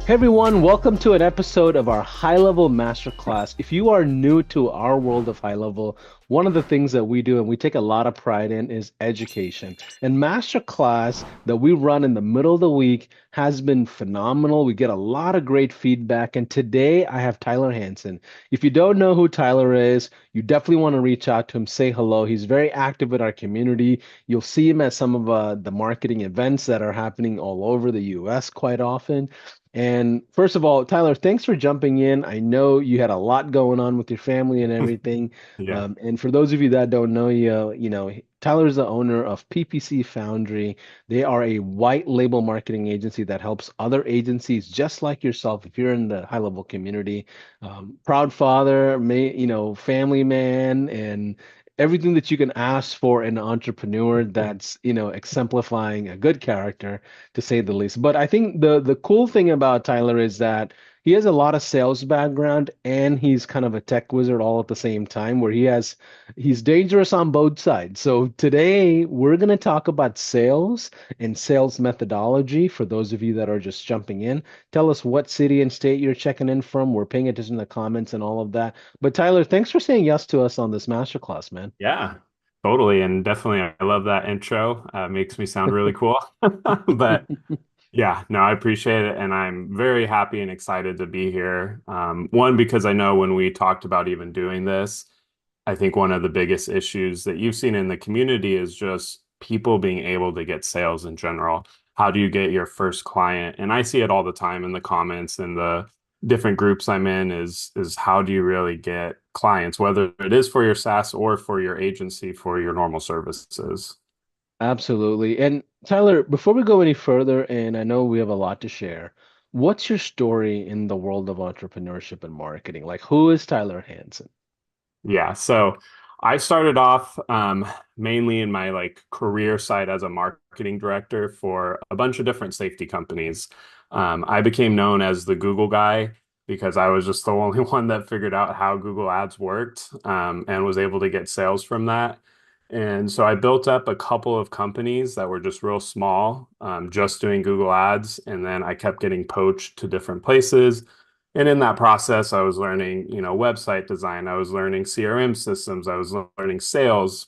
Hey everyone, welcome to an episode of our High Level Masterclass. If you are new to our world of High Level, one of the things that we do and we take a lot of pride in is education. And Masterclass that we run in the middle of the week has been phenomenal. We get a lot of great feedback. And today I have Tyler Hanson. If you don't know who Tyler is, you definitely want to reach out to him, say hello. He's very active in our community. You'll see him at some of the marketing events that are happening all over the US quite often. And first of all, Tyler, thanks for jumping in. I know you had a lot going on with your family and everything. Yeah. And for those of you that don't know, Tyler's the owner of PPC Foundry. They are a white label marketing agency that helps other agencies just like yourself, if you're in the high level community. Proud father, family man, and everything that you can ask for in an entrepreneur that's, exemplifying a good character to say the least. But I think the cool thing about Tyler is that he has a lot of sales background and he's kind of a tech wizard all at the same time, where he's dangerous on both sides. So today we're going to talk about sales and sales methodology for those of you that are just jumping in. Tell us what city and state you're checking in from. We're paying attention to the comments and all of that. But Tyler, thanks for saying yes to us on this masterclass, man. Yeah, totally. And definitely, I love that intro. Makes me sound really cool. But yeah, no, I appreciate it. And I'm very happy and excited to be here. One, because I know when we talked about even doing this, I think one of the biggest issues that you've seen in the community is just people being able to get sales in general. How do you get your first client? And I see it all the time in the comments and the different groups I'm in is how do you really get clients, whether it is for your SaaS or for your agency for your normal services. Absolutely. And Tyler, before we go any further, and I know we have a lot to share, what's your story in the world of entrepreneurship and marketing? Like, who is Tyler Hanson? Yeah, so I started off mainly in my like career side as a marketing director for a bunch of different safety companies. I became known as the Google guy because I was just the only one that figured out how Google Ads worked and was able to get sales from that. And so I built up a couple of companies that were just real small, just doing Google Ads, and then I kept getting poached to different places. And in that process, I was learning, website design, I was learning CRM systems, I was learning sales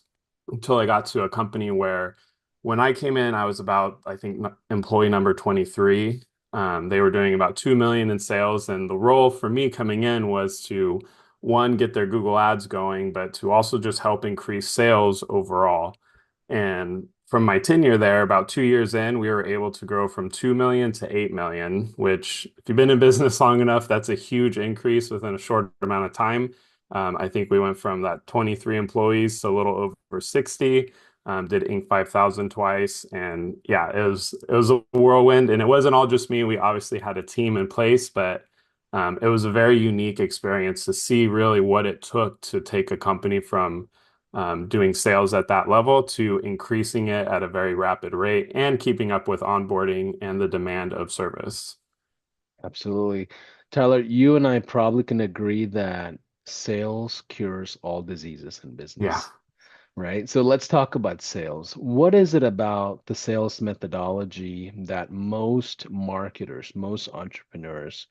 until I got to a company where when I came in, I was about, I think, employee number 23. They were doing about 2 million in sales. And the role for me coming in was to, one, get their Google ads going, but to also just help increase sales overall. And from my tenure there, about 2 years in, we were able to grow from 2 million to 8 million, which, if you've been in business long enough, that's a huge increase within a short amount of time. I think we went from that 23 employees to a little over 60. Did Inc. 5000 twice, and yeah, it was a whirlwind. And it wasn't all just me. We obviously had a team in place, but it was a very unique experience to see really what it took to take a company from doing sales at that level to increasing it at a very rapid rate and keeping up with onboarding and the demand of service. Absolutely. Tyler, you and I probably can agree that sales cures all diseases in Yeah. business, right? So let's talk about sales. What is it about the sales methodology that most marketers, most entrepreneurs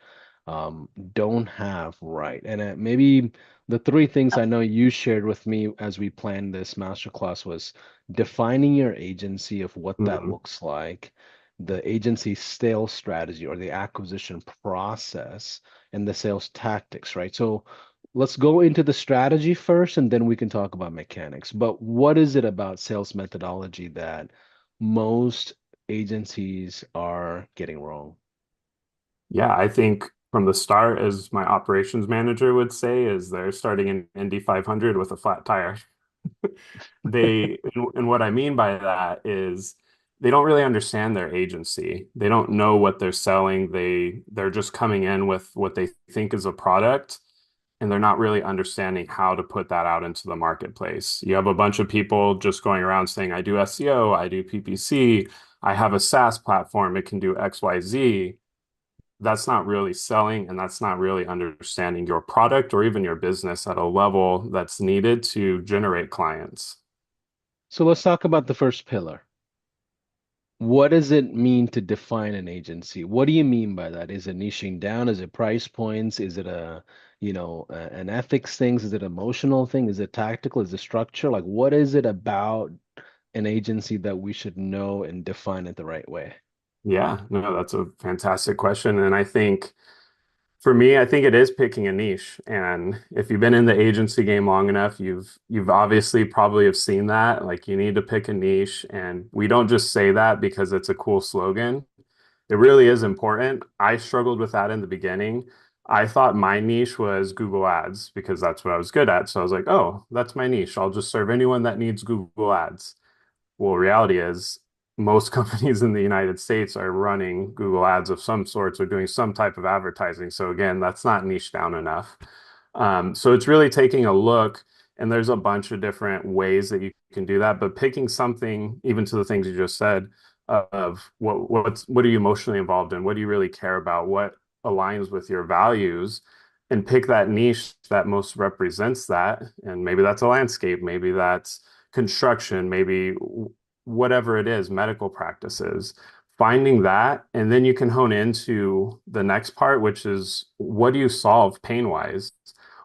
don't have right? And maybe the three things I know you shared with me as we planned this masterclass was defining your agency of what that Mhm. looks like, the agency sales strategy or the acquisition process, and the sales tactics, right? So let's go into the strategy first, and then we can talk about mechanics. But what is it about sales methodology that most agencies are getting wrong? Yeah, I think from the start, as my operations manager would say, is they're starting an Indy 500 with a flat tire. And what I mean by that is they don't really understand their agency. They don't know what they're selling. They're just coming in with what they think is a product, and they're not really understanding how to put that out into the marketplace. You have a bunch of people just going around saying, I do SEO, I do PPC, I have a SaaS platform, it can do XYZ. That's not really selling, and that's not really understanding your product or even your business at a level that's needed to generate clients. So let's talk about the first pillar, what does it mean to define an agency? What do you mean by that? Is it niching down? Is it price points? Is it an ethics thing? Is it emotional thing? Is it tactical? Is it structure? Like, what is it about an agency that we should know and define it the right way? Yeah, no, that's a fantastic question. And I think for me, I think it is picking a niche. And if you've been in the agency game long enough, you've obviously probably have seen that. Like you need to pick a niche. And we don't just say that because it's a cool slogan. It really is important. I struggled with that in the beginning. I thought my niche was Google Ads because that's what I was good at. So I was like, oh, that's my niche. I'll just serve anyone that needs Google Ads. Well, reality is most companies in the United States are running Google Ads of some sorts or doing some type of advertising. So again, that's not niche down enough. So it's really taking a look, and there's a bunch of different ways that you can do that. But picking something, even to the things you just said, of what are you emotionally involved in? What do you really care about? What aligns with your values? And pick that niche that most represents that. And maybe that's a landscape, maybe that's construction, maybe whatever it is, medical practices, finding that. And then you can hone into the next part, which is what do you solve pain wise?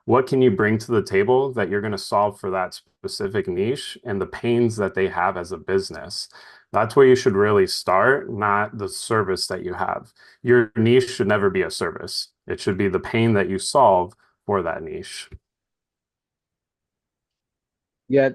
What can you bring to the table that you're going to solve for that specific niche and the pains that they have as a business? That's where you should really start, not the service that you have. Your niche should never be a service. It should be the pain that you solve for that niche. Yeah,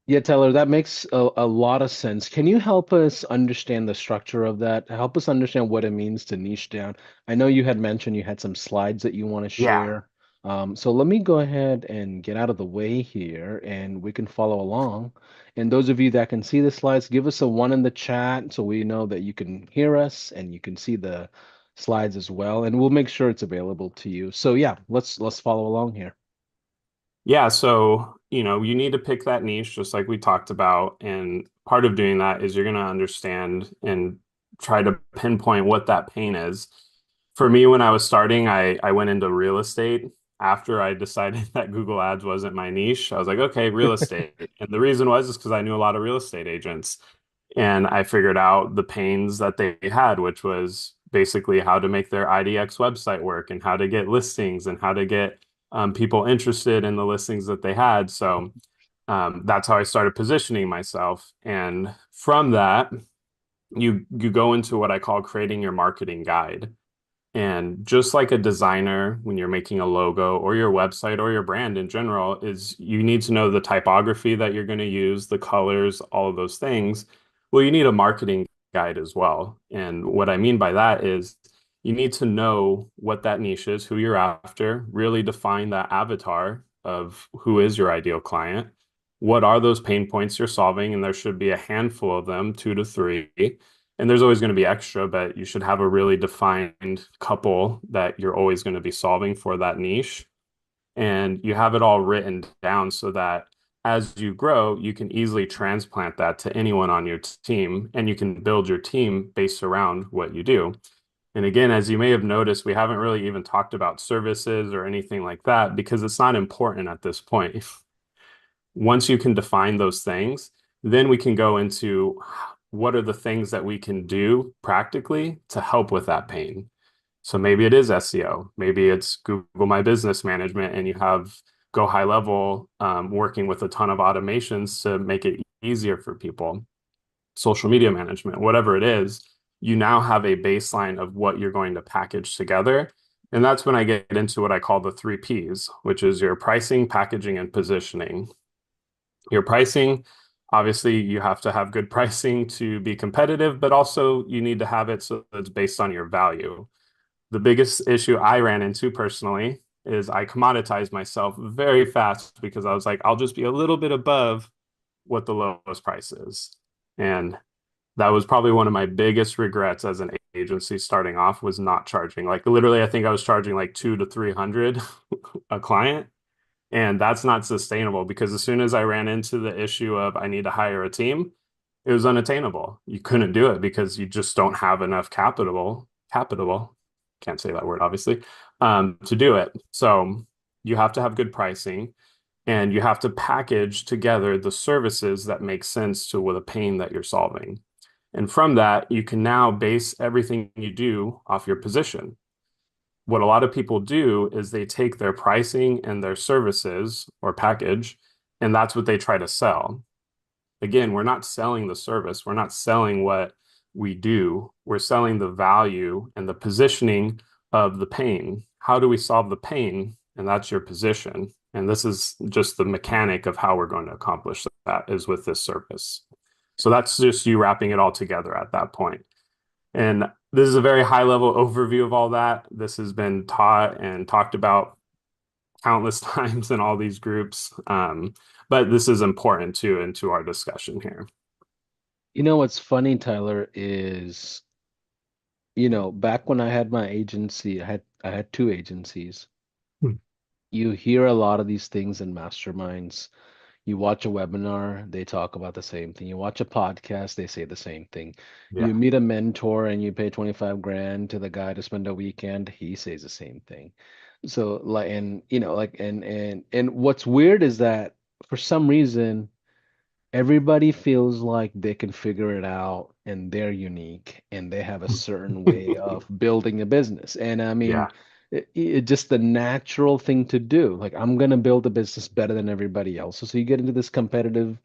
yeah, Taylor, that makes a lot of sense. Can you help us understand the structure of that? Help us understand what it means to niche down. I know you had mentioned you had some slides that you want to Yeah. share. So let me go ahead and get out of the way here and we can follow along. And those of you that can see the slides, give us a one in the chat so we know that you can hear us and you can see the slides as well. And we'll make sure it's available to you. So yeah, let's follow along here. Yeah, so you need to pick that niche just like we talked about. And part of doing that is you're going to understand and try to pinpoint what that pain is. For me, when I was starting, I went into real estate after I decided that Google Ads wasn't my niche. I was like, okay, real estate. And the reason was is because I knew a lot of real estate agents. And I figured out the pains that they had, which was basically how to make their IDX website work and how to get listings and how to get people interested in the listings that they had. So that's how I started positioning myself. And from that, you go into what I call creating your marketing guide. And just like a designer, when you're making a logo or your website or your brand in general, is you need to know the typography that you're going to use, the colors, all of those things. Well, you need a marketing guide as well. And what I mean by that is you need to know what that niche is, who you're after, really define that avatar of who is your ideal client. What are those pain points you're solving? And there should be a handful of them, two to three, and there's always going to be extra, but you should have a really defined couple that you're always going to be solving for that niche. And you have it all written down so that as you grow, you can easily transplant that to anyone on your team and you can build your team based around what you do. And again, as you may have noticed, we haven't really even talked about services or anything like that because it's not important at this point. Once you can define those things, then we can go into what are the things that we can do practically to help with that pain. So maybe it is SEO, maybe it's Google My Business Management, and you have Go HighLevel working with a ton of automations to make it easier for people. Social media management, whatever it is, you now have a baseline of what you're going to package together. And that's when I get into what I call the three Ps, which is your pricing, packaging, and positioning. Your pricing, obviously, you have to have good pricing to be competitive, but also you need to have it so it's based on your value. The biggest issue I ran into personally is I commoditized myself very fast because I was like, I'll just be a little bit above what the lowest price is. And that was probably one of my biggest regrets as an agency starting off was not charging. Like literally, I think I was charging like 200 to 300 a client. And that's not sustainable because as soon as I ran into the issue of I need to hire a team, it was unattainable. You couldn't do it because you just don't have enough capital, can't say that word, obviously, to do it. So you have to have good pricing and you have to package together the services that make sense to with a pain that you're solving. And from that, you can now base everything you do off your position. What a lot of people do is they take their pricing and their services or package, and that's what they try to sell. Again, we're not selling the service, we're not selling what we do, we're selling the value and the positioning of the pain. How do we solve the pain? And that's your position. And this is just the mechanic of how we're going to accomplish that is with this service. So that's just you wrapping it all together at that point. And this is a very high level overview of all that. This has been taught and talked about countless times in all these groups. But this is important too into our discussion here. You know what's funny, Tyler, is, back when I had my agency, I had two agencies. Hmm. You hear a lot of these things in masterminds. You watch a webinar, they talk about the same thing. You watch a podcast, they say the same thing. Yeah. You meet a mentor and you pay 25 grand to the guy to spend a weekend, he says the same thing. So like, and and what's weird is that for some reason everybody feels like they can figure it out and they're unique and they have a certain way of building a business. And I mean, Yeah. it just the natural thing to do. Like, I'm going to build a business better than everybody else. So you get into this competitive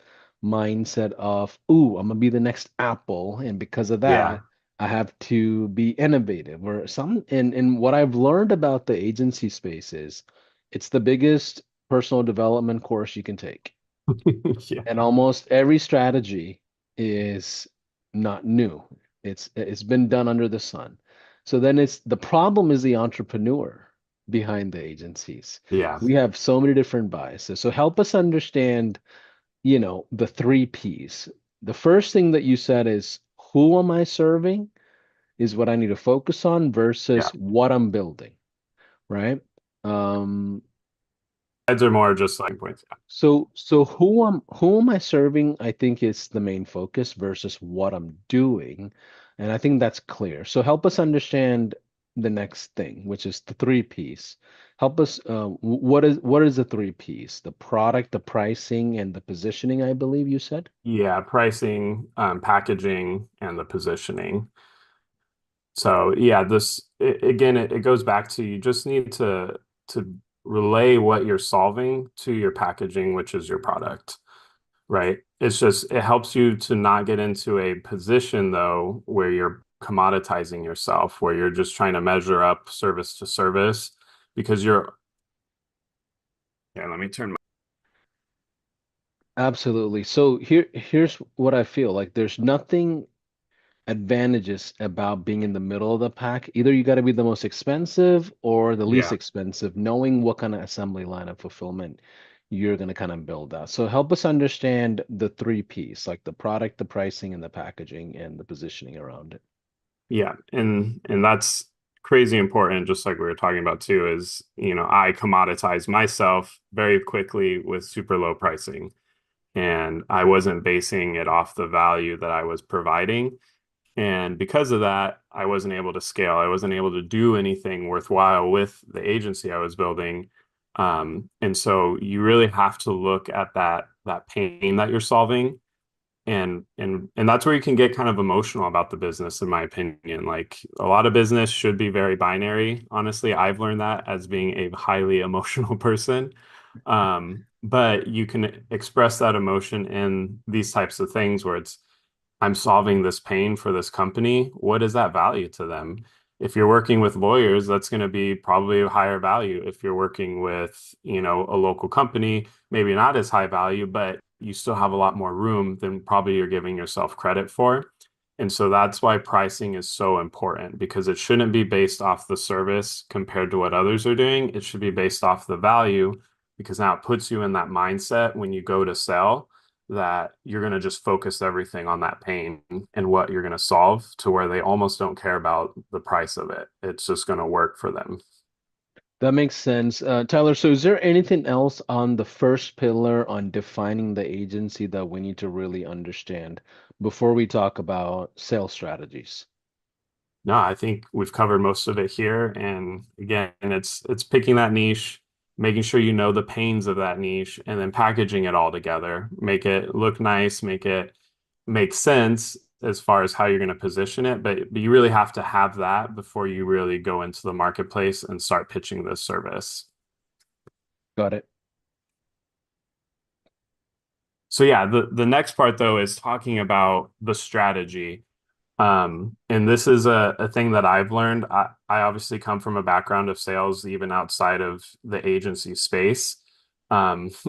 mindset of, ooh, I'm going to be the next Apple. And because of Yeah. that, I have to be innovative. Or and what I've learned about the agency space is it's the biggest personal development course you can take. Yeah. And almost every strategy is not new. It's been done under the sun. So then it's the problem is the entrepreneur behind the agencies. Yeah. We have so many different biases. So help us understand, the three P's. The first thing that you said is who am I serving is what I need to focus on Yeah. versus what I'm building, right? Um, Heads are more just like points. so who am I serving? I think is the main focus versus what I'm doing, and I think that's clear. So help us understand the next thing, which is the three P's. Help us. What is the three P's? The product, the pricing, and the positioning. I believe you said. Yeah. Pricing, packaging, and the positioning. So yeah, again, it goes back to you just need to relay what you're solving to your packaging, which is your product, right? It's just it helps you to not get into a position though where you're commoditizing yourself, where you're just trying to measure up service to service because you're yeah, let me turn my Absolutely. So here's what I feel like. There's nothing advantages about being in the middle of the pack. Either you got to be the most expensive or the least yeah. expensive, knowing what kind of assembly line of fulfillment you're going to kind of build out. So help us understand the three P's, like the product, the pricing, and the packaging and the positioning around it. Yeah, and that's crazy important, just like we were talking about too, is I commoditize myself very quickly with super low pricing. And I wasn't basing it off the value that I was providing. And because of that, I wasn't able to scale. I wasn't able to do anything worthwhile with the agency I was building. And so you really have to look at that pain that you're solving and that's where you can get kind of emotional about the business, in my opinion. Like a lot of business should be very binary. Honestly, I've learned that as being a highly emotional person. But you can express that emotion in these types of things where it's I'm solving this pain for this company. What is that value to them? If you're working with lawyers, that's going to be probably a higher value. If you're working with, a local company, maybe not as high value, but you still have a lot more room than probably you're giving yourself credit for. And so that's why pricing is so important because it shouldn't be based off the service compared to what others are doing. It should be based off the value because now it puts you in that mindset when you go to sell that you're going to just focus everything on that pain and what you're going to solve to where they almost don't care about the price of it. It's just going to work for them. That makes sense. Tyler, so is there anything else on the first pillar on defining the agency that we need to really understand before we talk about sales strategies? No, I think we've covered most of it here. And again, it's picking that niche, making sure you know the pains of that niche, and then packaging it all together. Make it look nice, make it make sense, as far as how you're going to position it, but you really have to have that before you really go into the marketplace and start pitching this service. Got it. So yeah, the next part though is talking about the strategy. And this is a thing that I've learned. I obviously come from a background of sales, even outside of the agency space.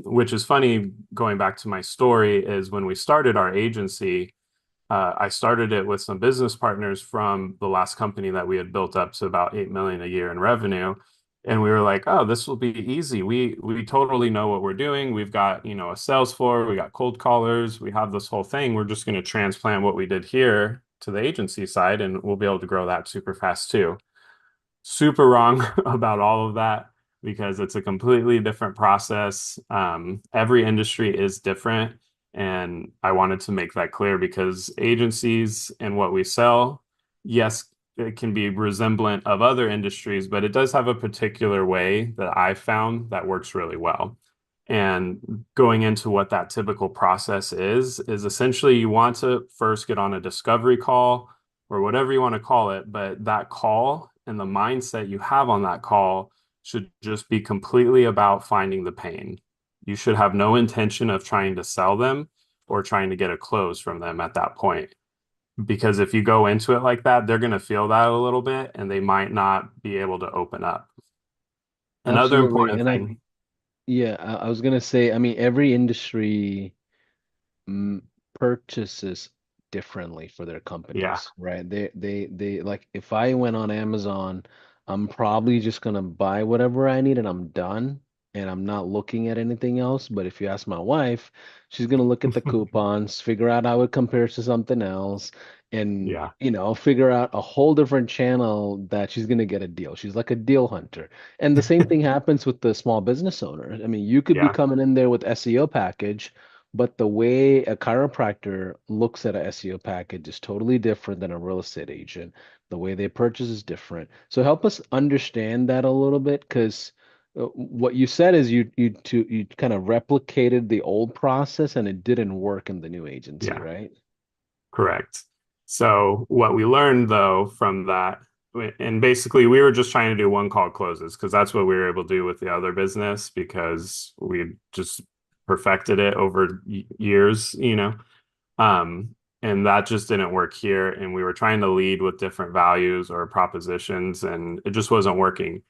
Which is funny, going back to my story, is when we started our agency, I started it with some business partners from the last company that we had built up to about 8 million a year in revenue. And we were like, oh, this will be easy. We totally know what we're doing. We've got, a sales floor, we got cold callers, we have this whole thing. We're just going to transplant what we did here to the agency side, and we'll be able to grow that super fast too. Super wrong about all of that because it's a completely different process. Every industry is different. And I wanted to make that clear because agencies and what we sell, yes, it can be resemblant of other industries, but it does have a particular way that I found that works really well. And going into what that typical process is essentially you want to first get on a discovery call or whatever you want to call it, but that call and the mindset you have on that call should just be completely about finding the pain. You should have no intention of trying to sell them or trying to get a close from them at that point. Because if you go into it like that, they're going to feel that a little bit and they might not be able to open up. Another Absolutely. important And thing. yeah, I was gonna say, I mean, every industry purchases differently for their Yeah. companies, right? They like if I went on Amazon, I'm probably just gonna buy whatever I need and I'm done. And I'm not looking at anything else. But if you ask my wife, she's gonna look at the coupons, figure out how it compares to something else, and Yeah. figure out a whole different channel that she's gonna get a deal. She's like a deal hunter. And the same thing happens with the small business owner. I mean, you could be Yeah. coming in there with SEO package, but the way a chiropractor looks at a SEO package is totally different than a real estate agent. The way they purchase is different. So help us understand that a little bit, because what you said is you kind of replicated the old process and it didn't work in the new agency, Yeah. right? Correct. So what we learned though from that, and basically we were just trying to do one call closes because that's what we were able to do with the other business because we just perfected it over years. Um, and that just didn't work here. And we were trying to lead with different values or propositions, and it just wasn't working.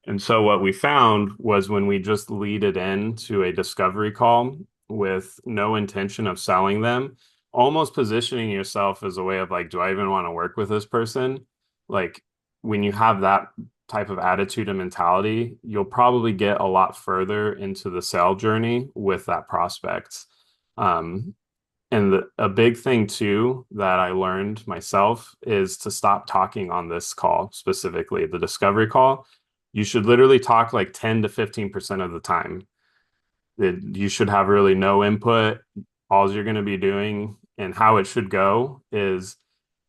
And so what we found was when we just lead it into a discovery call with no intention of selling them, almost positioning yourself as a way of like, do I even want to work with this person? Like when you have that type of attitude and mentality, you'll probably get a lot further into the sale journey with that prospect. Um, and a big thing too that I learned myself is to stop talking on this call, specifically the discovery call. You should literally talk like 10 to 15% of the time. You should have really no input. All you're going to be doing and how it should go is,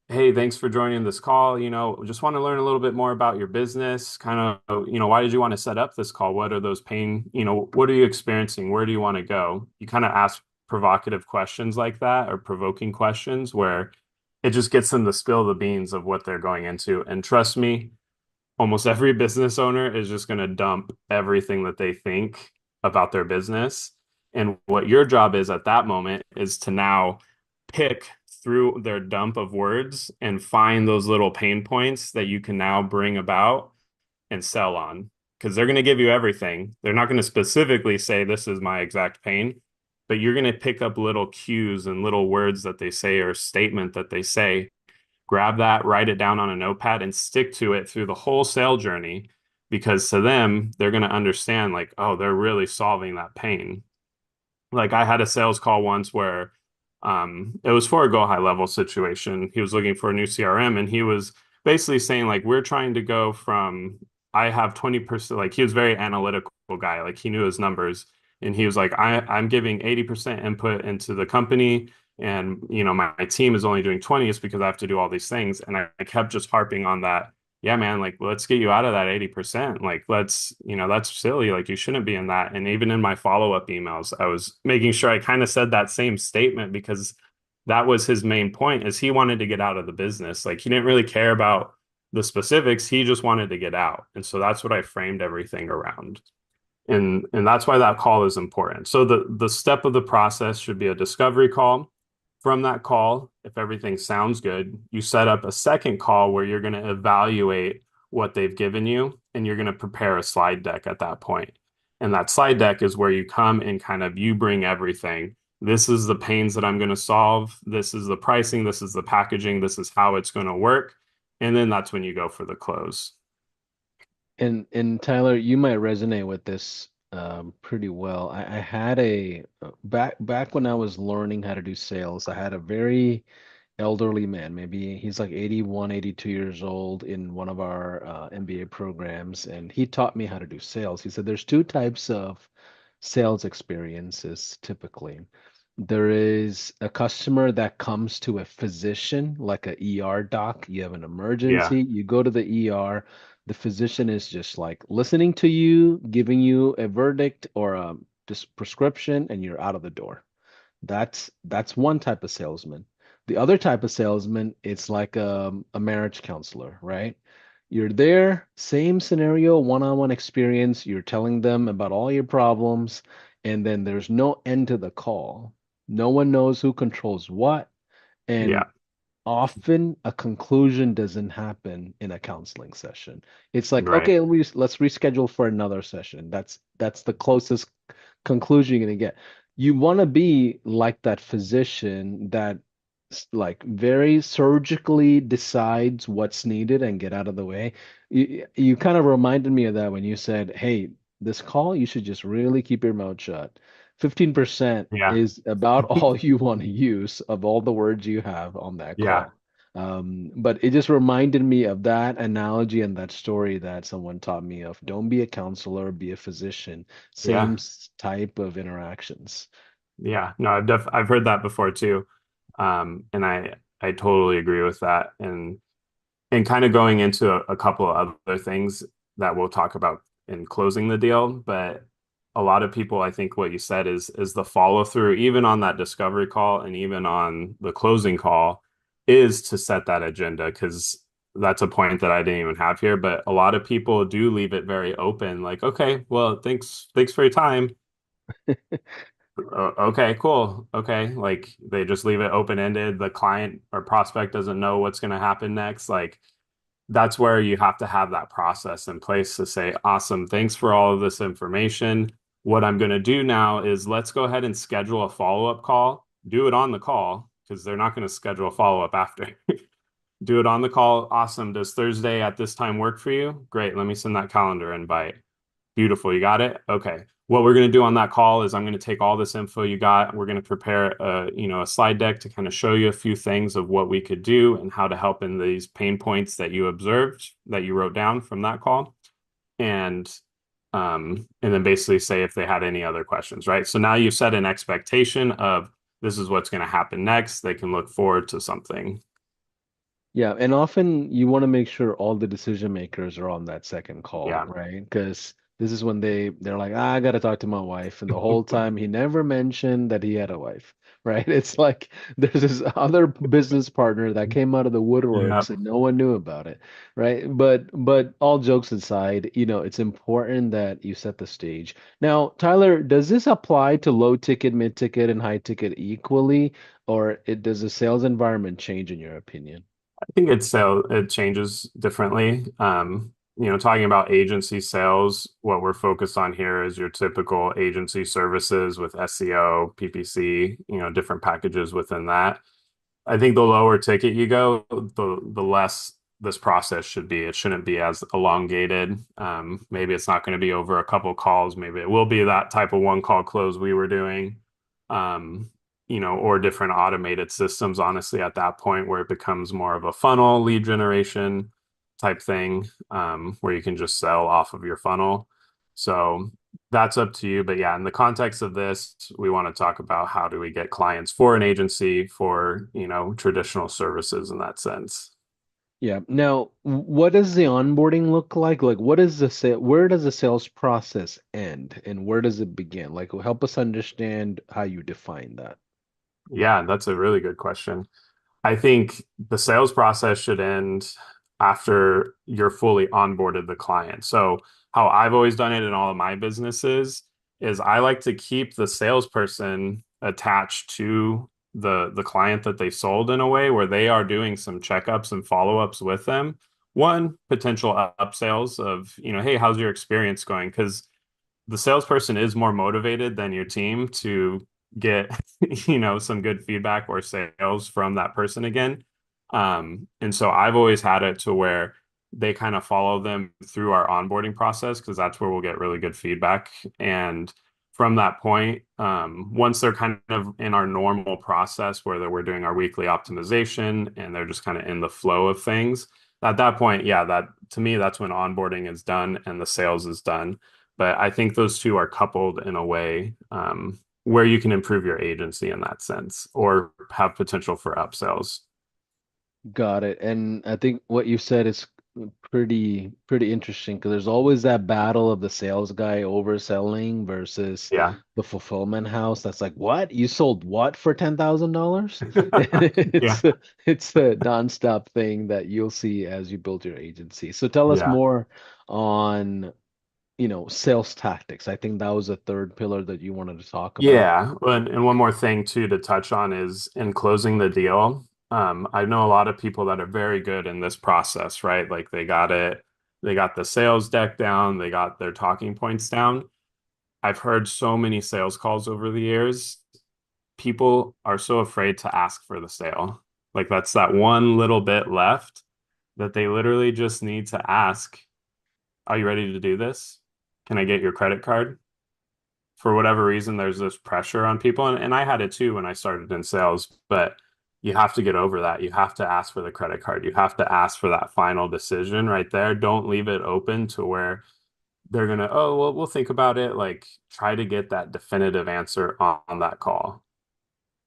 hey, thanks for joining this call. Just want to learn a little bit more about your business. Kind of, why did you want to set up this call? What are those pain, what are you experiencing? Where do you want to go? You kind of ask provocative questions like that or provoking questions where it just gets them to spill the beans of what they're going into. And trust me, almost every business owner is just going to dump everything that they think about their business. And what your job is at that moment is to now pick through their dump of words and find those little pain points that you can now bring about and sell on. Because they're going to give you everything. They're not going to specifically say, this is my exact pain, but you're going to pick up little cues and little words that they say or statement that they say, grab that, write it down on a notepad, and stick to it through the whole sale journey. Because to them, they're going to understand, like, oh, they're really solving that pain. Like I had a sales call once where it was for a go high level situation. He was looking for a new CRM and he was basically saying like we're trying to go from I have 20%, like he was very analytical guy, like he knew his numbers and he was like I'm giving 80% input into the company and my team is only doing 20 is because I have to do all these things and I kept just harping on that. Yeah, man, like let's get you out of that 80%. Like that's silly. Like you shouldn't be in that. And even in my follow-up emails, I was making sure I kind of said that same statement because that was his main point is he wanted to get out of the business. Like he didn't really care about the specifics. He just wanted to get out. And so that's what I framed everything around. And that's why that call is important. So the step of the process should be a discovery call. From that call, if everything sounds good, you set up a second call where you're going to evaluate what they've given you and you're going to prepare a slide deck at that point. And that slide deck is where you come and kind of you bring everything. This is the pains that I'm going to solve. This is the pricing. This is the packaging. This is how it's going to work. And then that's when you go for the close. And Tyler, you might resonate with this pretty well. I had a back when I was learning how to do sales, I had a very elderly man. Maybe he's like 81, 82 years old in one of our MBA programs, and he taught me how to do sales. He said there's two types of sales experiences typically. There is a customer that comes to a physician, like a ER doc. You have an Yeah. emergency, you go to the ER. The physician is just like listening to you, giving you a verdict or a just prescription, and you're out of the door. That's one type of salesman. The other type of salesman, it's like a marriage counselor, right? You're there, same scenario, one-on-one experience. You're telling them about all your problems, and then there's no end to the call. No one knows who controls what, and Yeah. often a conclusion doesn't happen in a counseling session. It's like, Right. okay, let's reschedule for another session. That's the closest conclusion you're gonna get. You want to be like that physician that like very surgically decides what's needed and get out of the way. You kind of reminded me of that when you said, "Hey, this call, you should just really keep your mouth shut." 15% Yeah. is about all you want to use of all the words you have on that Yeah. call. But it just reminded me of that analogy and that story that someone taught me of. Don't be a counselor, be a physician. Same Yeah. type of interactions. Yeah. No, I've heard that before too. And I totally agree with that. And kind of going into a couple of other things that we'll talk about in closing the deal, but a lot of people, I think what you said is the follow through, even on that discovery call and even on the closing call, is to set that agenda because that's a point that I didn't even have here. But a lot of people do leave it very open, like, okay, well, thanks for your time. Okay, cool. Okay. Like they just leave it open-ended. The client or prospect doesn't know what's going to happen next. Like that's where you have to have that process in place to say, awesome, thanks for all of this information. What I'm going to do now is let's go ahead and schedule a follow-up call. Do it on the call because they're not going to schedule a follow-up after. Do it on the call. Awesome. Does Thursday at this time work for you? Great. Let me send that calendar invite. Beautiful. You got it? Okay. What we're going to do on that call is I'm going to take all this info you got. We're going to prepare a slide deck to kind of show you a few things of what we could do and how to help in these pain points that you observed that you wrote down from that call. And then basically say if they had any other questions, right? So now you've set an expectation of this is what's going to happen next. They can look forward to something. Yeah, and often you want to make sure all the decision makers are on that second call, Yeah. right? Because this is when they're like, I gotta talk to my wife, and the whole time he never mentioned that he had a wife, right? It's like there's this other business partner that came out of the Yeah. woodworks and no one knew about it, right? But all jokes aside, it's important that you set the stage. Now, Tyler, does this apply to low ticket, mid ticket, and high ticket equally, or does the sales environment change in your opinion? I think it changes differently. Talking about agency sales, what we're focused on here is your typical agency services with SEO, PPC, different packages within that. I think the lower ticket you go, the less this process should be. It shouldn't be as elongated. Maybe it's not going to be over a couple calls. Maybe it will be that type of one call close we were doing. Um, or different automated systems, honestly, at that point where it becomes more of a funnel lead generation type thing, where you can just sell off of your funnel. So that's up to you. But yeah, in the context of this, we want to talk about how do we get clients for an agency for, traditional services in that sense. Yeah. Now, what does the onboarding look like? Like, what is the sale? Where does the sales process end, and where does it begin? Like, help us understand how you define that. Yeah, that's a really good question. I think the sales process should end after you're fully onboarded the client. So how I've always done it in all of my businesses is I like to keep the salesperson attached to the client that they sold in a way where they are doing some checkups and follow-ups with them. One, potential upsells of, hey, how's your experience going? Because the salesperson is more motivated than your team to get some good feedback or sales from that person again. And so I've always had it to where they kind of follow them through our onboarding process because that's where we'll get really good feedback. And from that point, once they're kind of in our normal process where we're doing our weekly optimization and they're just kind of in the flow of things, at that point, yeah, that to me, that's when onboarding is done and the sales is done. But I think those two are coupled in a way where you can improve your agency in that sense or have potential for upsells. Got it. And I think what you said is pretty interesting because there's always that battle of the sales guy overselling versus Yeah. the fulfillment house that's like, what? You sold what for $10,000? Yeah. It's a nonstop thing that you'll see as you build your agency. So tell us Yeah. more on, sales tactics. I think that was a third pillar that you wanted to talk about. Yeah. And one more thing too to touch on is in closing the deal. I know a lot of people that are very good in this process, right? Like they got the sales deck down, they got their talking points down. I've heard so many sales calls over the years. People are so afraid to ask for the sale. Like that's that one little bit left that they literally just need to ask, are you ready to do this? Can I get your credit card? For whatever reason, there's this pressure on people. And I had it too when I started in sales, but you have to get over that. You have to ask for the credit card. You have to ask for that final decision right there. Don't leave it open to where they're gonna, oh, well, we'll think about it. Like try to get that definitive answer on that call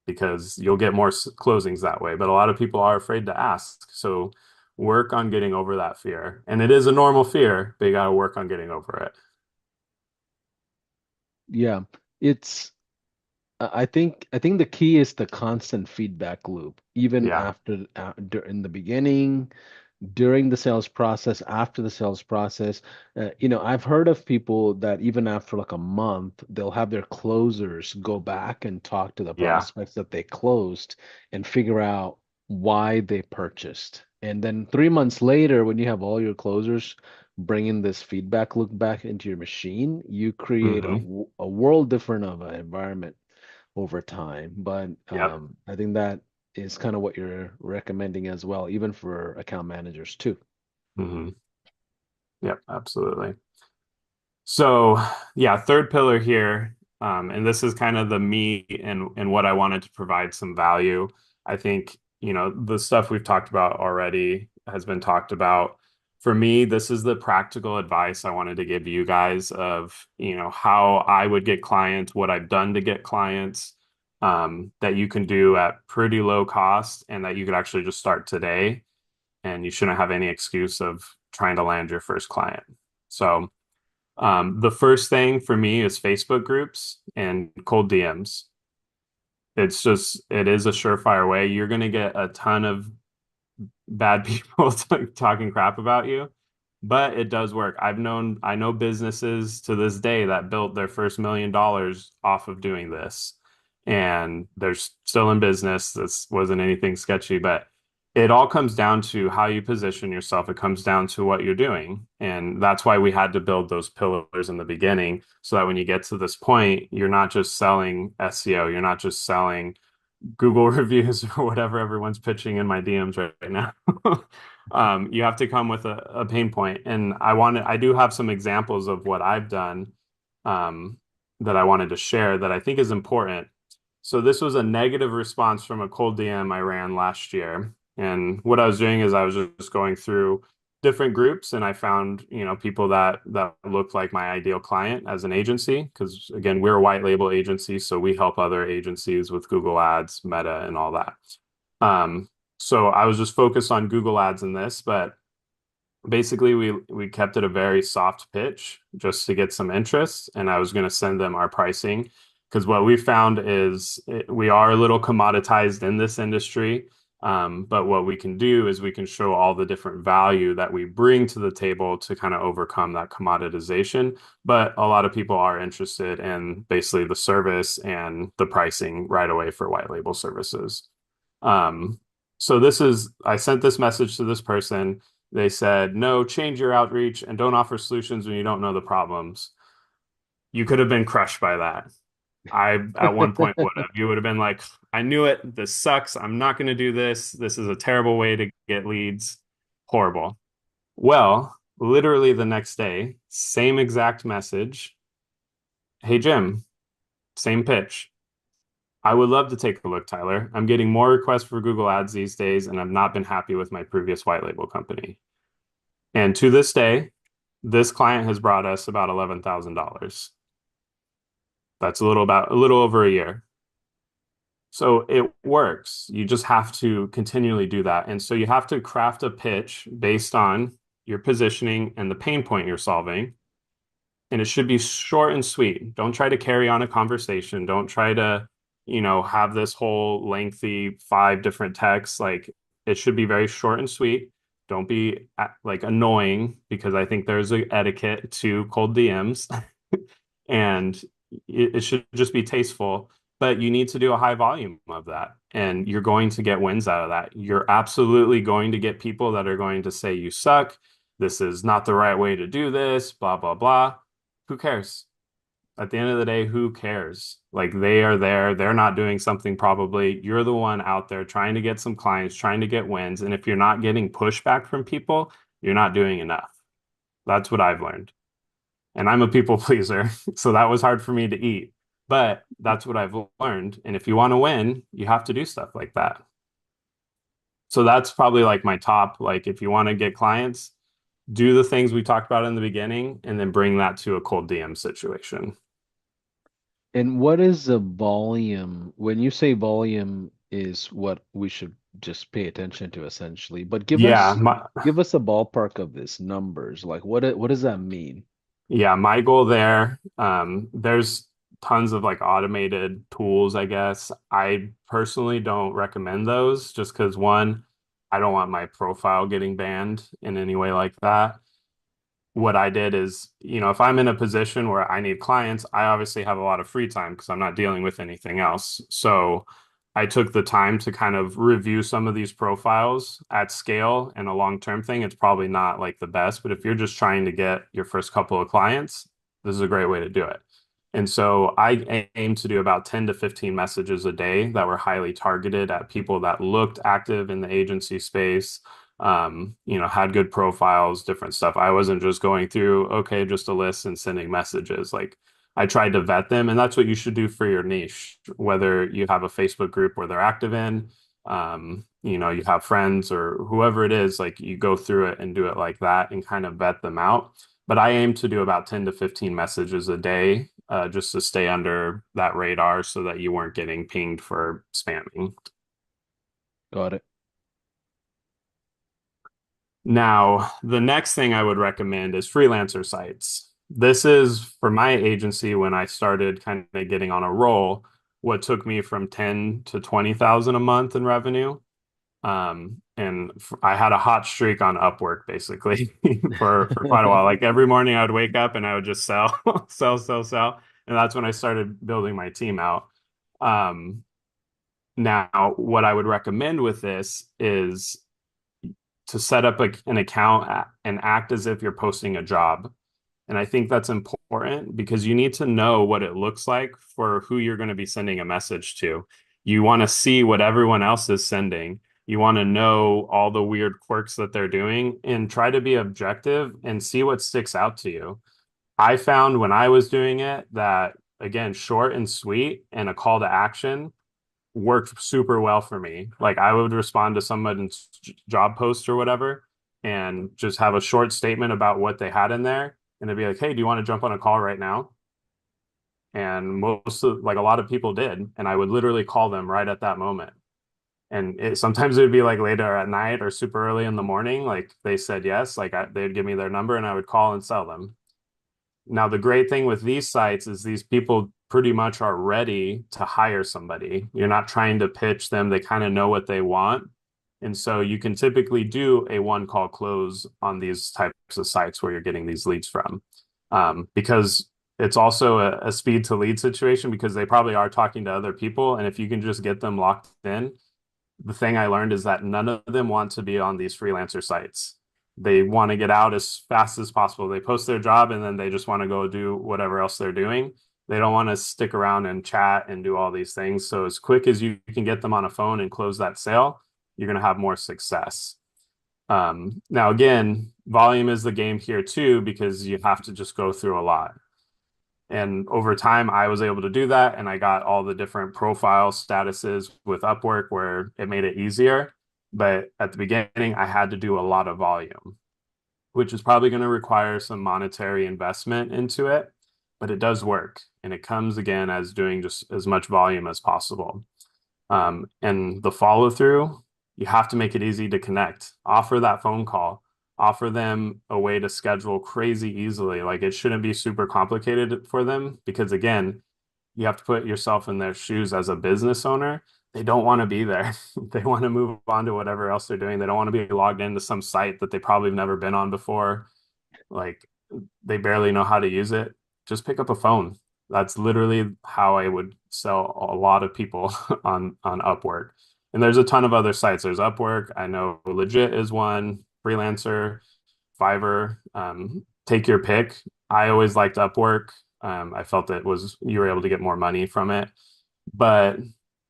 because you'll get more closings that way. But a lot of people are afraid to ask. So work on getting over that fear. And it is a normal fear, but you got to work on getting over it. Yeah. It's I think the key is the constant feedback loop, even Yeah. after in the beginning, during the sales process, after the sales process. I've heard of people that even after like a month, they'll have their closers go back and talk to the Yeah. prospects that they closed and figure out why they purchased. And then 3 months later, when you have all your closers bringing this feedback loop back into your machine, you create Hmm. a world different of an environment over time. But Yep. I think that is kind of what you're recommending as well, even for account managers too. Hmm. Yep. Absolutely. So, yeah, third pillar here, and this is kind of the me and what I wanted to provide some value. I think, the stuff we've talked about already has been talked about. For me, this is the practical advice I wanted to give you guys of, how I would get clients, what I've done to get clients, that you can do at pretty low cost and that you could actually just start today, and you shouldn't have any excuse of trying to land your first client. So, the first thing for me is Facebook groups and cold DMs. It is a surefire way. You're going to get a ton of bad people talking crap about you, but it does work. I know businesses to this day that built their first $1 million off of doing this, and they're still in business. This wasn't anything sketchy, but it all comes down to how you position yourself. It comes down to what you're doing. And that's why we had to build those pillars in the beginning so that when you get to this point, you're not just selling SEO, you're not just selling Google reviews or whatever everyone's pitching in my DMs right now. You have to come with a pain point. And I do have some examples of what I've done um, that I wanted to share that I think is important. So this was a negative response from a cold DM I ran last year. And what I was doing is I was just going through different groups and I found, people that looked like my ideal client as an agency. Because again, we're a white label agency, so we help other agencies with Google Ads, Meta, and all that. Um, so I was just focused on Google Ads in this, but basically we kept it a very soft pitch just to get some interest, and I was going to send them our pricing. Because what we found is we are a little commoditized in this industry. But what we can do is we can show all the different value that we bring to the table to kind of overcome that commoditization. But a lot of people are interested in basically the service and the pricing right away for white label services. Um, so I sent this message to this person. They said, no, change your outreach and don't offer solutions when you don't know the problems. You could have been crushed by that. I at one point would have. You would have been like, I knew it. This sucks. I'm not going to do this. This is a terrible way to get leads. Horrible. Well, literally the next day, same exact message. Hey, Jim, same pitch. I would love to take a look, Tyler. I'm getting more requests for Google Ads these days, and I've not been happy with my previous white label company. And to this day, this client has brought us about $11,000. That's a little over a year. So it works. You just have to continually do that. And so you have to craft a pitch based on your positioning and the pain point you're solving. And it should be short and sweet. Don't try to carry on a conversation. Don't try to, have this whole lengthy 5 different texts. Like it should be very short and sweet. Don't be like annoying because I think there's a etiquette to cold DMs and it should just be tasteful, but you need to do a high volume of that and you're going to get wins out of that. You're absolutely going to get people that are going to say you suck. This is not the right way to do this, blah, blah, blah. Who cares? At the end of the day, who cares? Like they are there, they're not doing something probably. You're the one out there trying to get some clients, trying to get wins. And if you're not getting pushback from people, you're not doing enough. That's what I've learned. And I'm a people pleaser, so that was hard for me to eat. But that's what I've learned. And if you want to win, you have to do stuff like that. So that's probably like my top, like if you want to get clients, do the things we talked about in the beginning and then bring that to a cold DM situation. And what is the volume? When you say volume is what we should just pay attention to essentially, but Yeah, give us a ballpark of this numbers. Like what does that mean? my goal there, there's tons of like automated tools, I guess. I personally don't recommend those just because one, I don't want my profile getting banned in any way like that. What I did is, if I'm in a position where I need clients, I obviously have a lot of free time because I'm not dealing with anything else. So I took the time to kind of review some of these profiles at scale and a long-term thing. It's probably not like the best, but if you're just trying to get your first couple of clients, this is a great way to do it. And so I aim to do about 10 to 15 messages a day that were highly targeted at people that looked active in the agency space, had good profiles, different stuff. I wasn't just going through, okay, just a list and sending messages. Like I tried to vet them, and that's what you should do for your niche, whether you have a Facebook group where they're active in, you have friends or whoever it is, like you go through it and do it like that and kind of vet them out. But I aim to do about 10 to 15 messages a day, just to stay under that radar so that you weren't getting pinged for spamming. Got it. Now, the next thing I would recommend is freelancer sites. This is for my agency when I started kind of getting on a roll, what took me from 10 to 20,000 a month in revenue. I had a hot streak on Upwork basically for quite a while. Like every morning I would wake up and I would just sell, sell, sell, sell. And that's when I started building my team out. Um, Now, what I would recommend with this is to set up an account and act as if you're posting a job. And I think that's important because you need to know what it looks like for who you're going to be sending a message to. You want to see what everyone else is sending. You want to know all the weird quirks that they're doing and try to be objective and see what sticks out to you. I found when I was doing it that, again, short and sweet and a call to action worked super well for me. Like I would respond to someone's job post or whatever and just have a short statement about what they had in there. And they'd be like, hey, do you want to jump on a call right now? And like a lot of people did. And I would literally call them right at that moment. And sometimes it would be like later at night or super early in the morning. Like they said yes, like they'd give me their number and I would call and sell them. Now, the great thing with these sites is these people pretty much are ready to hire somebody. You're not trying to pitch them. They kind of know what they want. And so you can typically do a one call close on these types of sites where you're getting these leads from. Because it's also a speed to lead situation because they probably are talking to other people. And if you can just get them locked in, the thing I learned is that none of them want to be on these freelancer sites. They want to get out as fast as possible. They post their job and then they just want to go do whatever else they're doing. They don't want to stick around and chat and do all these things. So as quick as you can get them on a phone and close that sale, you're going to have more success. Now, again, volume is the game here too, because you have to just go through a lot. And over time, I was able to do that. And I got all the different profile statuses with Upwork where it made it easier. But at the beginning, I had to do a lot of volume, which is probably going to require some monetary investment into it. But it does work. And it comes again as doing just as much volume as possible. And the follow through, you have to make it easy to connect. Offer that phone call, offer them a way to schedule crazy easily. Like it shouldn't be super complicated for them because, again, you have to put yourself in their shoes as a business owner. They don't want to be there. They want to move on to whatever else they're doing. They don't want to be logged into some site that they probably have never been on before. Like they barely know how to use it. Just pick up a phone. That's literally how I would sell a lot of people on Upwork. And there's a ton of other sites. There's Upwork. I know Legit is one, Freelancer, Fiverr. Take your pick. I always liked Upwork. I felt it was you were able to get more money from it. But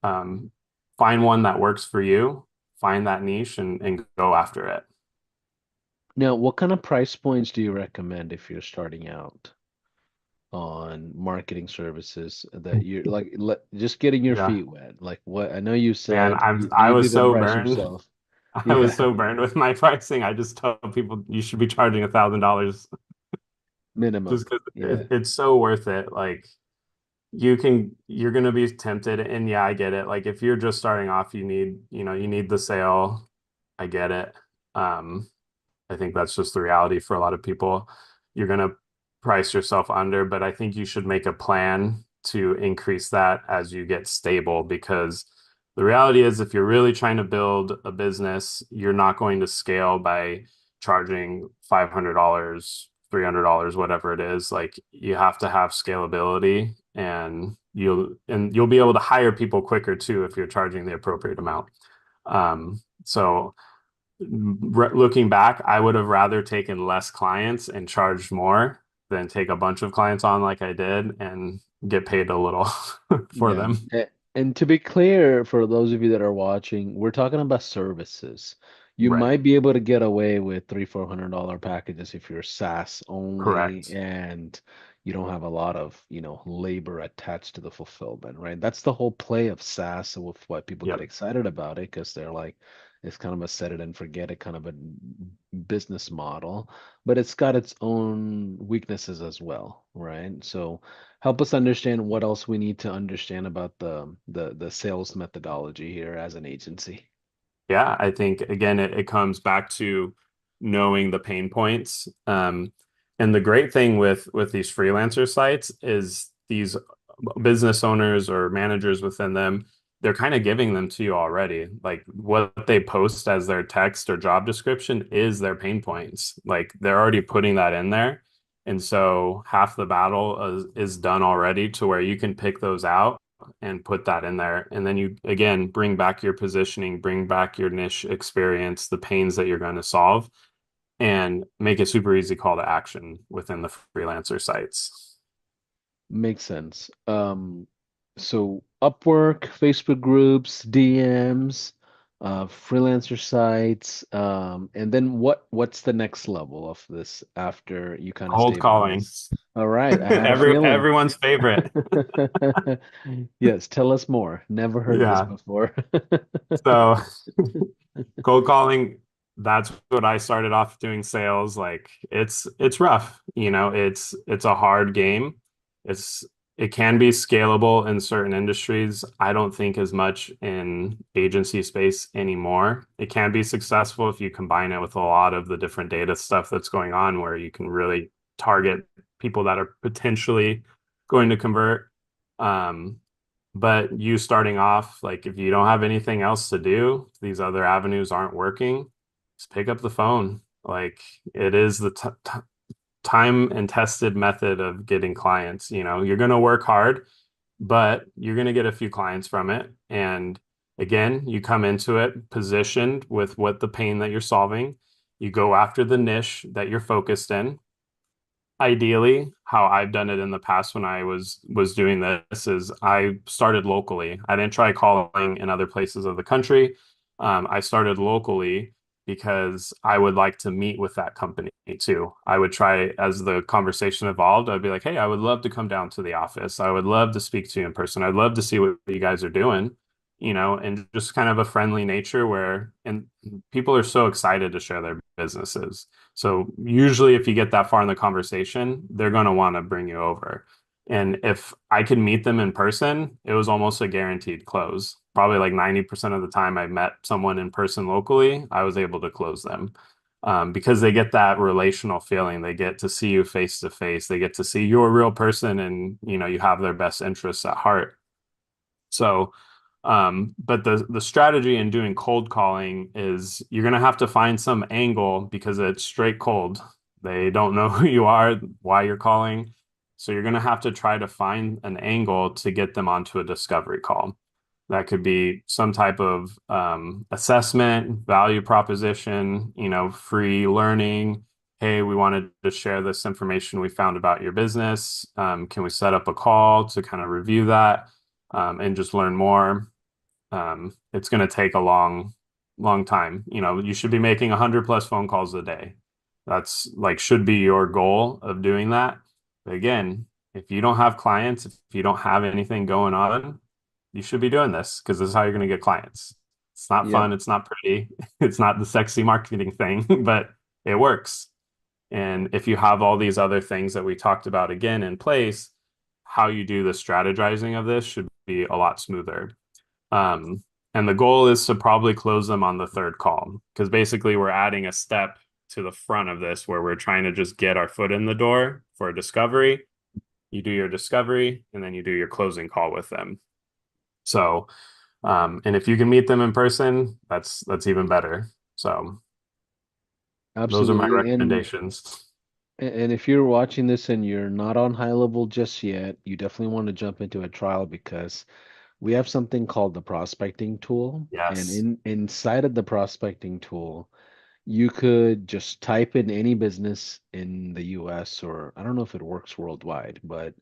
um, find one that works for you, find that niche and go after it. Now, what kind of price points do you recommend if you're starting out on marketing services that you're like just getting your Yeah. feet wet? Like what I know you Man, said I you do was the so price burned. yourself. I Yeah, was so burned with my pricing. I just tell people you should be charging $1,000 minimum. just because Yeah. it's so worth it. Like you're gonna be tempted, and yeah, I get it. Like if you're just starting off, you need the sale. I get it. Um, I think that's just the reality for a lot of people. You're going to price yourself under, but I think you should make a plan to increase that as you get stable because the reality is if you're really trying to build a business, you're not going to scale by charging $500, $300, whatever it is. Like you have to have scalability and you'll be able to hire people quicker too if you're charging the appropriate amount. So looking back, I would have rather taken less clients and charged more than take a bunch of clients on like I did and get paid a little for Yeah. them. And to be clear, for those of you that are watching, we're talking about services. You Right. might be able to get away with three, $400 packages if you're SaaS only Correct. and you don't have a lot of, labor attached to the fulfillment, right? That's the whole play of SaaS and with why people get Yep. excited about it because they're like, it's kind of a set it and forget it kind of a business model, but it's got its own weaknesses as well, right? So help us understand what else we need to understand about the sales methodology here as an agency. Yeah, I think again it comes back to knowing the pain points. And the great thing with these freelancer sites is these business owners or managers within them, they're kind of giving them to you already. Like what they post as their text or job description is their pain points. Like they're already putting that in there. And so half the battle is done already to where you can pick those out and put that in there. And then you, again, bring back your positioning, bring back your niche experience, the pains that you're going to solve, and make a super easy call to action within the freelancer sites. Makes sense. So Upwork, Facebook groups, DMs, freelancer sites, and then what's the next level of this after you kind of Cold calling. stabilize? All right, I had a feeling. Everyone's favorite. Yes, tell us more. Never heard this Yeah. before. So cold calling, that's what I started off doing sales. Like it's rough, it's a hard game. It's it can be scalable in certain industries. I don't think as much in agency space anymore. It can be successful if you combine it with a lot of the different data stuff that's going on where you can really target people that are potentially going to convert. Um, but you starting off, like if you don't have anything else to do, these other avenues aren't working, just pick up the phone. Like it is the t t time and tested method of getting clients. You know, you're going to work hard, but you're going to get a few clients from it. And again, you come into it positioned with what the pain that you're solving. You go after the niche that you're focused in. Ideally, how I've done it in the past when I was doing this is I started locally. I didn't try calling in other places of the country. I started locally because I would like to meet with that company too. I would try as the conversation evolved, I'd be like, hey, I would love to come down to the office. I would love to speak to you in person. I'd love to see what you guys are doing, you know, and just kind of a friendly nature where, and people are so excited to share their businesses. So usually if you get that far in the conversation, they're going to want to bring you over. And if I could meet them in person, it was almost a guaranteed close. Probably like 90% of the time I met someone in person locally, I was able to close them. Because they get that relational feeling. They get to see you face to face. They get to see you're a real person and, you know, you have their best interests at heart. So, but the strategy in doing cold calling is you're gonna have to find some angle because it's straight cold. They don't know who you are, why you're calling. So you're gonna have to try to find an angle to get them onto a discovery call. That could be some type of assessment, value proposition, you know, free learning. Hey, we wanted to share this information we found about your business. Can we set up a call to kind of review that and just learn more? It's going to take a long time. You know, you should be making 100 plus phone calls a day. That's like should be your goal of doing that. But again, if you don't have clients, if you don't have anything going on, you should be doing this because this is how you're going to get clients. It's not Yep. fun. It's not pretty. It's not the sexy marketing thing, but it works. And if you have all these other things that we talked about again in place, how you do the strategizing of this should be a lot smoother. Um, and the goal is to probably close them on the third call because basically we're adding a step to the front of this where we're trying to just get our foot in the door for a discovery. You do your discovery and then you do your closing call with them. So, and if you can meet them in person, that's even better. So those are my Absolutely. recommendations. And if you're watching this and you're not on high level just yet, you definitely want to jump into a trial because we have something called the prospecting tool. And Yes. inside of the prospecting tool, you could just type in any business in the US, or I don't know if it works worldwide, but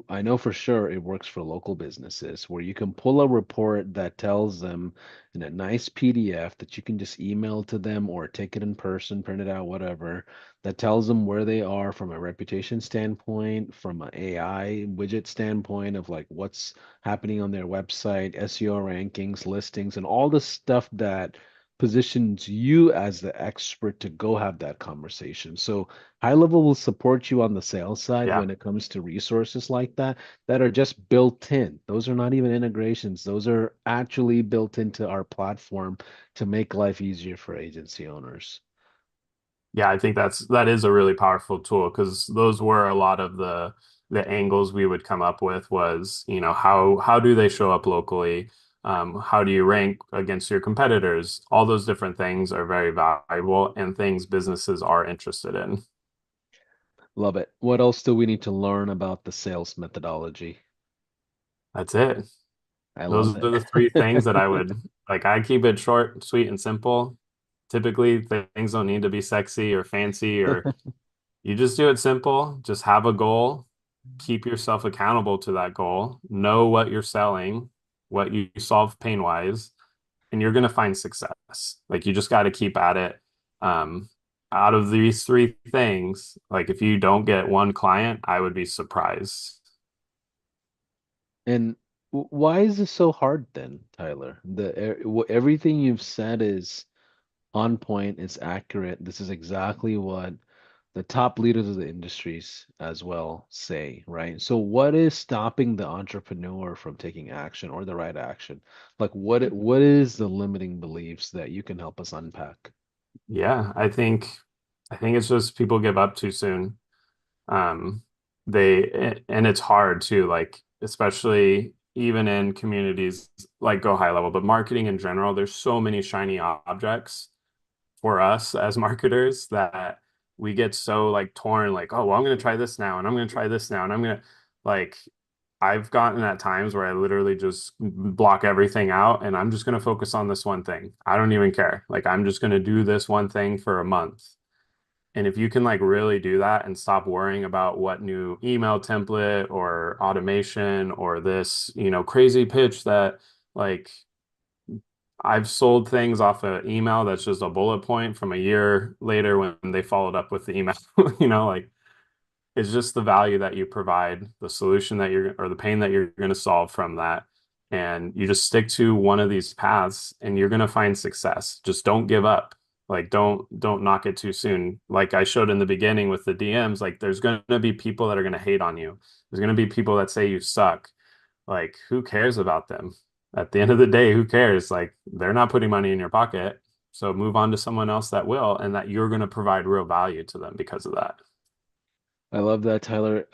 I know for sure it works for local businesses where you can pull a report that tells them in a nice PDF that you can just email to them or take it in person, print it out, whatever, that tells them where they are from a reputation standpoint, from an AI widget standpoint of like what's happening on their website, SEO rankings, listings, and all the stuff that positions you as the expert to go have that conversation. So high level will support you on the sales side Yeah. when it comes to resources like that that are just built in. Those are not even integrations. Those are actually built into our platform to make life easier for agency owners. Yeah, I think that is a really powerful tool because those were a lot of the angles we would come up with was, you know, how do they show up locally? How do you rank against your competitors? All those different things are very valuable and things businesses are interested in. Love it. What else do we need to learn about the sales methodology? That's it. I Those love are the three things that I it. would like. I keep it short, sweet, and simple. Typically, things don't need to be sexy or fancy or you just do it simple. Just have a goal, keep yourself accountable to that goal, know what you're selling, what you solve pain wise, and you're going to find success. Like you just got to keep at it. Um, Out of these three things, like if you don't get one client, I would be surprised. And why is this so hard then, Tyler? Everything you've said is on point, it's accurate. This is exactly what the top leaders of the industries as well say, right? So what is stopping the entrepreneur from taking action or the right action? Like what is the limiting beliefs that you can help us unpack? Yeah, I think it's just people give up too soon. Um, and it's hard too. Like especially even in communities like Go High Level, but marketing in general, there's so many shiny objects for us as marketers that we get so like torn, like, oh, well, I'm going to try this now, and I'm going to try this now, and I'm going to like, I've gotten at times where I literally just block everything out and I'm just going to focus on this one thing. I don't even care. Like, I'm just going to do this one thing for a month. And if you can like really do that and stop worrying about what new email template or automation or this, crazy pitch that like I've sold things off an email that's just a bullet point from a year later when they followed up with the email, like it's just the value that you provide, the solution that you're, or the pain that you're going to solve from that. And you just stick to one of these paths and you're going to find success. Just don't give up. Like don't knock it too soon. Like I showed in the beginning with the DMs, like there's going to be people that are going to hate on you. There's going to be people that say you suck. Like who cares about them? At the end of the day, who cares? Like they're not putting money in your pocket. So move on to someone else that will, and that you're going to provide real value to them because of that. I love that, Tyler.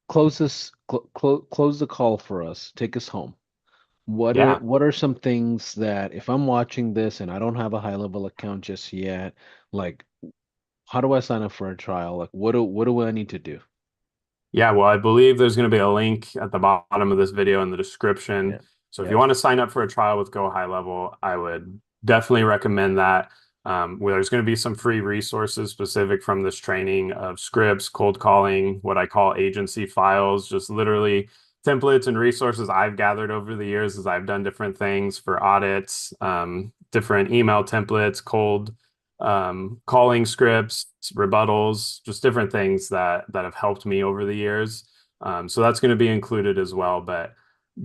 Close the call for us. Take us home. Yeah. What are some things that if I'm watching this and I don't have a high level account just yet, like how do I sign up for a trial? Like what do I need to do? Yeah, well, I believe there's going to be a link at the bottom of this video in the Yeah. description. So if you Yep. want to sign up for a trial with Go High Level, I would definitely recommend that. Where there's going to be some free resources specific from this training of scripts, cold calling, what I call agency files, just literally templates and resources I've gathered over the years as I've done different things for audits, different email templates, cold calling scripts, rebuttals, just different things that have helped me over the years. So that's going to be included as well. But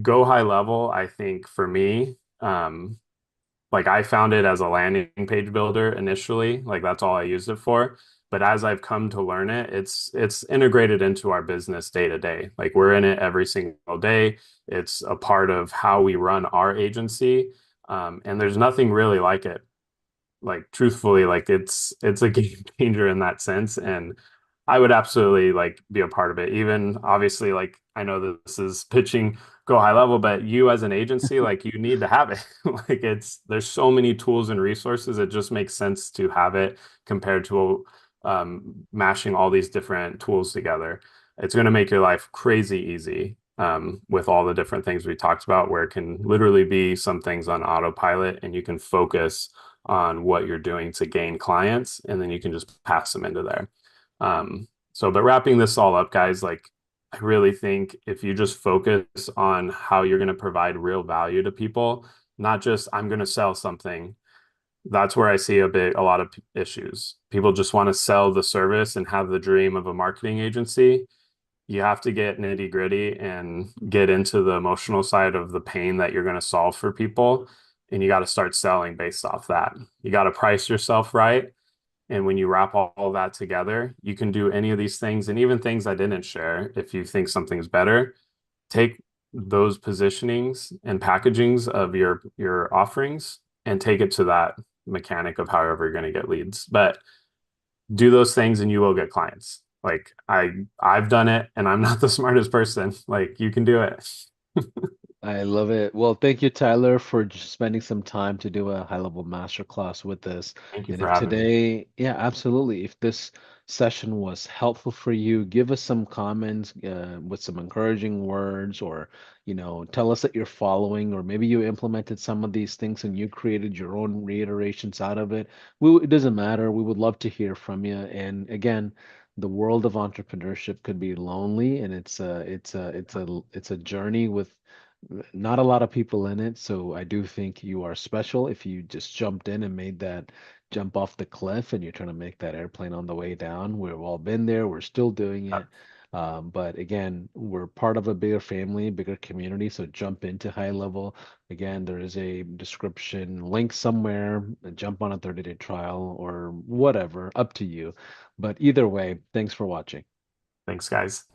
Go High Level, I think for me, like I found it as a landing page builder initially, like that's all I used it for. But as I've come to learn it, it's integrated into our business day to day. Like we're in it every single day. It's a part of how we run our agency. And there's nothing really like it, like truthfully, like it's a game changer in that sense. And I would absolutely like be a part of it. Even obviously, like I know that this is pitching Go High Level, but you as an agency, like you need to have it. Like there's so many tools and resources. It just makes sense to have it compared to mashing all these different tools together. It's going to make your life crazy easy with all the different things we talked about, where it can literally be some things on autopilot and you can focus on what you're doing to gain clients, and then you can just pass them into there. But wrapping this all up, guys, like I really think if you just focus on how you're going to provide real value to people, not just I'm going to sell something, that's where I see a lot of issues. People just want to sell the service and have the dream of a marketing agency. You have to get nitty gritty and get into the emotional side of the pain that you're going to solve for people. And you got to start selling based off that. You got to price yourself right. And when you wrap all that together, you can do any of these things, and even things I didn't share. If you think something's better, take those positionings and packagings of your offerings and take it to that mechanic of however you're going to get leads. But do those things and you will get clients. Like I've done it and I'm not the smartest person. Like you can do it. I love it. Well, thank you, Tyler, for just spending some time to do a high-level masterclass with us. Thank you And for if having me. today, yeah, absolutely. If this session was helpful for you, give us some comments with some encouraging words, or, tell us that you're following, or maybe you implemented some of these things and you created your own reiterations out of it. It doesn't matter. We would love to hear from you. And again, the world of entrepreneurship could be lonely, and it's a journey with not a lot of people in it, so I do think you are special if you just jumped in and made that jump off the cliff and you're trying to make that airplane on the way down. We've all been there, we're still doing it. But again, we're part of a bigger family, bigger community, so jump into high level. Again, there is a description link somewhere, jump on a 30-day trial or whatever, up to you. But either way, thanks for watching. Thanks, guys.